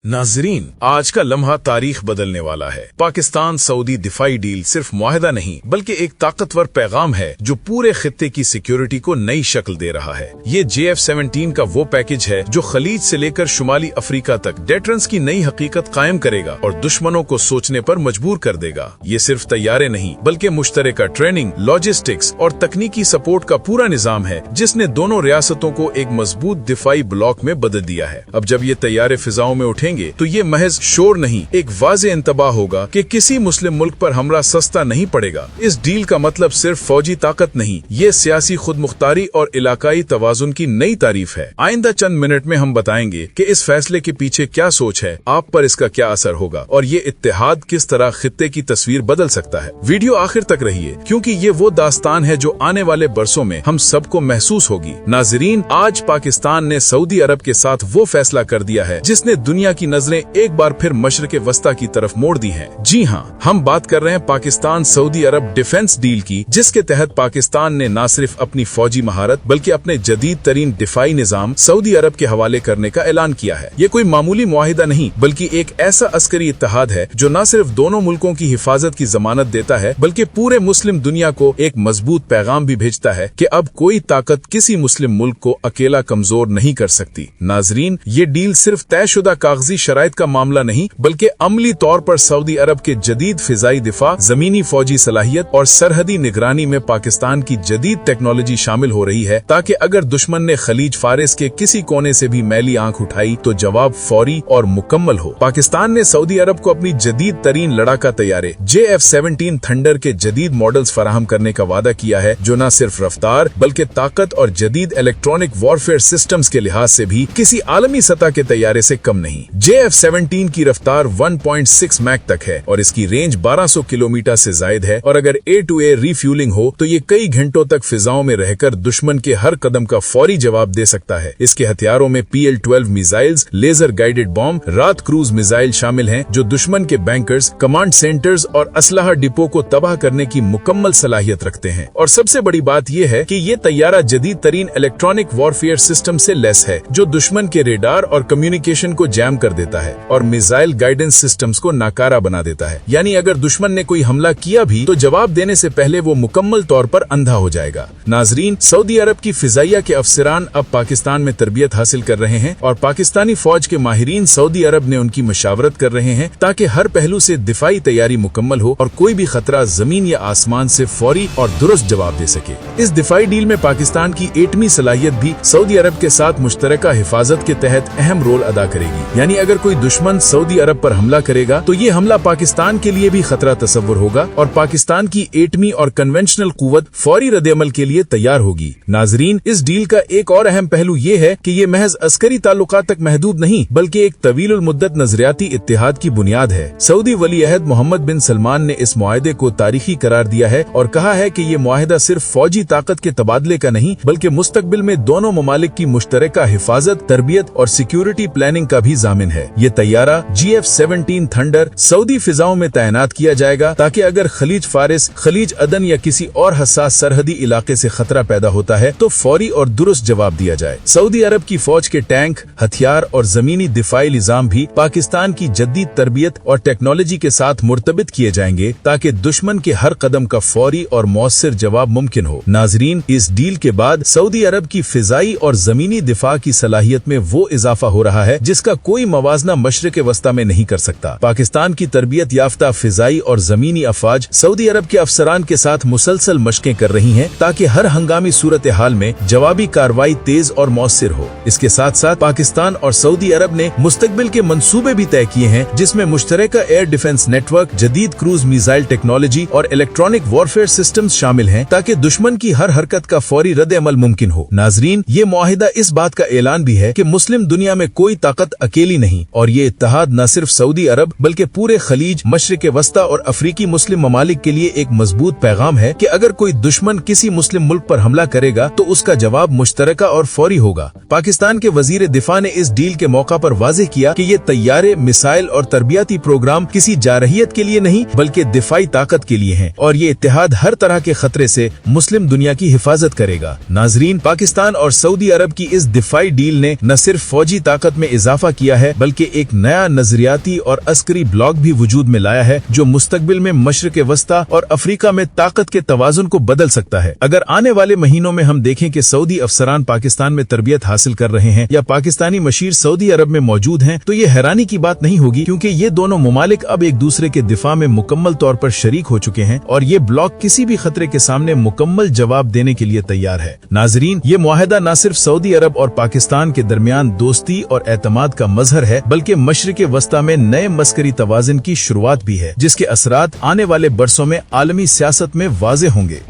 नाजरीन, आज का लम्हा तारीख बदलने वाला है। पाकिस्तान सऊदी दिफाई डील सिर्फ मुआहदा नहीं बल्कि एक ताकतवर पैगाम है जो पूरे खित्ते की सिक्योरिटी को नई शक्ल दे रहा है। ये JF-17 का वो पैकेज है जो खलीज से लेकर शुमाली अफ्रीका तक डेटरेंस की नई हकीकत कायम करेगा और दुश्मनों को सोचने पर मजबूर कर देगा। ये सिर्फ तैयारे नहीं बल्कि मुश्तरका ट्रेनिंग, लॉजिस्टिक्स और तकनीकी सपोर्ट का पूरा निजाम है जिसने दोनों रियासतों को एक मजबूत दिफाई ब्लॉक में बदल दिया है। अब जब ये तैयारे फिजाओं में उठेंगे तो ये महज शोर नहीं, एक वाज़े इंतबाह होगा कि किसी मुस्लिम मुल्क पर हमला सस्ता नहीं पड़ेगा। इस डील का मतलब सिर्फ फौजी ताकत नहीं, ये सियासी खुद मुख्तारी और इलाकाई तवाजुन की नई तारीफ है। आइंदा चंद मिनट में हम बताएंगे कि इस फैसले के पीछे क्या सोच है, आप पर इसका क्या असर होगा और ये इत्तेहाद किस तरह खित्ते की तस्वीर बदल सकता है। वीडियो आखिर तक रहिए क्योंकि ये वो दास्तान है जो आने वाले बरसों में हम सबको महसूस होगी। नाजरीन, आज पाकिस्तान ने सऊदी अरब के साथ वो फैसला कर दिया है जिसने दुनिया की नजरें एक बार फिर मशरक़ वस्ता की तरफ मोड़ दी हैं। जी हाँ, हम बात कर रहे हैं पाकिस्तान सऊदी अरब डिफेंस डील की, जिसके तहत पाकिस्तान ने न सिर्फ अपनी फौजी महारत बल्कि अपने जदीद तरीन दिफाई निजाम सऊदी अरब के हवाले करने का ऐलान किया है। ये कोई मामूली मुआहिदा नहीं बल्कि एक ऐसा अस्करी इत्तेहाद है जो न सिर्फ दोनों मुल्कों की हिफाजत की जमानत देता है बल्कि पूरे मुस्लिम दुनिया को एक मजबूत पैगाम भी भेजता है कि अब कोई ताकत किसी मुस्लिम मुल्क को अकेला कमजोर नहीं कर सकती। नाजरीन, ये डील सिर्फ तयशुदा कागजी शराइत का मामला नहीं बल्कि अमली तौर पर सऊदी अरब के जदीद फिजाई दिफा, जमीनी फौजी सलाहियत और सरहदी निगरानी में पाकिस्तान की जदीद टेक्नोलॉजी शामिल हो रही है ताकि अगर दुश्मन ने खलीज फारिस के किसी कोने से भी मैली आंख उठाई तो जवाब फौरी और मुकम्मल हो। पाकिस्तान ने सऊदी अरब को अपनी जदीद तरीन लड़ाका तैयारे JF-17 थंडर के जदीद मॉडल्स फराहम करने का वादा किया है जो न सिर्फ रफ्तार बल्कि ताकत और जदीद इलेक्ट्रॉनिक वॉरफेयर सिस्टम्स के लिहाज से भी किसी आलमी सतह के तैयारे से कम नहीं। JF-17 की रफ्तार 1.6 मैक तक है और इसकी रेंज 1200 किलोमीटर से जायद है और अगर A to A रिफ्यूलिंग हो तो ये कई घंटों तक फिजाओं में रहकर दुश्मन के हर कदम का फौरी जवाब दे सकता है। इसके हथियारों में PL-12 missiles, laser guided bomb, रात क्रूज मिसाइल शामिल हैं जो दुश्मन के बैंकर्स, कमांड सेंटर्स और असलहा डिपो को तबाह करने की मुकम्मल सलाहियत रखते हैं। और सबसे बड़ी बात यह है कि ये तैयारा जदीद तरीन इलेक्ट्रॉनिक वॉरफेयर सिस्टम से लैस है जो दुश्मन के रेडार और कम्युनिकेशन को जैम कर देता है और मिसाइल गाइडेंस सिस्टम्स को नाकारा बना देता है। यानी अगर दुश्मन ने कोई हमला किया भी तो जवाब देने से पहले वो मुकम्मल तौर पर अंधा हो जाएगा। नाजरीन, सऊदी अरब की फिजाइया के अफसरान अब पाकिस्तान में तरबियत हासिल कर रहे हैं और पाकिस्तानी फौज के माहिरीन सऊदी अरब ने उनकी मशावरत कर रहे हैं ताकि हर पहलू से दिफाई तैयारी मुकम्मल हो और कोई भी खतरा जमीन या आसमान से फौरी और दुरुस्त जवाब दे सके। इस दिफाई डील में पाकिस्तान की एटमी सलाहियत भी सऊदी अरब के साथ मुश्तरका हिफाजत के तहत अहम रोल अदा करेगी। यानी अगर कोई दुश्मन सऊदी अरब पर हमला करेगा तो ये हमला पाकिस्तान के लिए भी खतरा तस्वुर होगा और पाकिस्तान की एटमी और कन्वेंशनल कुव्वत फौरी रद्द-ए-अमल के लिए तैयार होगी। नाजरीन, इस डील का एक और अहम पहलू ये है कि ये महज अस्करी ताल्लुकात तक महदूद नहीं बल्कि एक तवील मुद्दत नजरियाती इत्तेहाद की बुनियाद है। सऊदी वली अहद मोहम्मद बिन सलमान ने इस मुआहदे को तारीखी करार दिया है और कहा है कि ये मुआहदा सिर्फ फौजी ताकत के तबादले का नहीं बल्कि मुस्तकबिल में दोनों ममालिक की मुश्तरका हिफाजत, तरबियत और सिक्योरिटी प्लानिंग का भी जामिन है। ये तैयारा JF-17 थंडर सऊदी फिजाओं में तैनात किया जाएगा ताकि अगर खलीज फारिस, खलीज अदन या किसी और हसास सरहदी इलाके से खतरा पैदा होता है तो फौरी और दुरुस्त जवाब दिया जाए। सऊदी अरब की फौज के टैंक, हथियार और जमीनी दिफाई निजाम भी पाकिस्तान की जदीद तरबियत और टेक्नोलॉजी के साथ मुर्तबित किए जाएंगे ताकि दुश्मन के हर कदम का फौरी और मौसर जवाब मुमकिन हो। नाजरीन, इस डील के बाद सऊदी अरब की फिजाई और जमीनी दिफा की सलाहियत में वो इजाफा हो रहा है जिसका कोई मवाजना मशरक़ वस्ता में नहीं कर सकता। पाकिस्तान की तरबियत याफ्ता फिजाई और जमीनी अफवाज सऊदी अरब के अफसरान के साथ मुसलसल मशकें कर रही हैं ताकि हर हंगामी सूरत हाल में जवाबी कार्रवाई तेज और मौसर हो। इसके साथ साथ पाकिस्तान और सऊदी अरब ने मुस्तकबिल के मंसूबे भी तय किए हैं जिसमें मुश्तरका एयर डिफेंस नेटवर्क, जदीद क्रूज मिसाइल टेक्नोलॉजी और इलेक्ट्रॉनिक वॉरफेयर सिस्टम्स शामिल हैं ताकि दुश्मन की हर हरकत का फौरी रद्द-ए-अमल मुमकिन हो। नाजरीन, ये मुआहिदा इस बात का ऐलान भी है कि मुस्लिम दुनिया में कोई ताकत अकेली नहीं और ये इत्तेहाद न सिर्फ सऊदी अरब बल्कि पूरे खलीज, मशरिक वस्ता और अफ्रीकी मुस्लिम ममालिक के लिए एक मजबूत पैगाम है कि अगर कोई दुश्मन किसी मुस्लिम मुल्क पर हमला करेगा तो उसका जवाब मुश्तरका और फौरी होगा। पाकिस्तान के वजीर दिफा ने इस डील के मौका पर वाज़ेह किया कि ये तैयारे, मिसाइल और तरबियाती प्रोग्राम किसी जारहियत के लिए नहीं बल्कि दिफाई ताकत के लिए हैं और ये इत्तेहाद हर तरह के खतरे से मुस्लिम दुनिया की हिफाजत करेगा। नाजरीन, पाकिस्तान और सऊदी अरब की इस दिफाई डील ने न सिर्फ फौजी ताकत में इजाफा किया है है बल्कि एक नया नजरियाती और अस्करी ब्लॉक भी वजूद में लाया है जो मुस्तकबिल में मशरिक वस्ता और अफ्रीका में ताकत के तवाजुन को बदल सकता है। अगर आने वाले महीनों में हम देखें कि सऊदी अफसरान पाकिस्तान में तरबियत हासिल कर रहे हैं या पाकिस्तानी मशीर सऊदी अरब में मौजूद हैं, तो ये हैरानी की बात नहीं होगी, क्योंकि ये दोनों मुमालिक अब एक दूसरे के दिफा में मुकम्मल तौर पर शरीक हो चुके हैं और ये ब्लॉक किसी भी खतरे के सामने मुकम्मल जवाब देने के लिए तैयार है। नाजरीन, ये मुआहदा न सिर्फ सऊदी अरब और पाकिस्तान के दरमियान दोस्ती और एतमाद का मजहर है, बल्कि मशरिक वस्ता में नए मस्करी तवाज़ुन की शुरुआत भी है, जिसके असरात आने वाले बरसों में आलमी सियासत में वाज़ेह होंगे।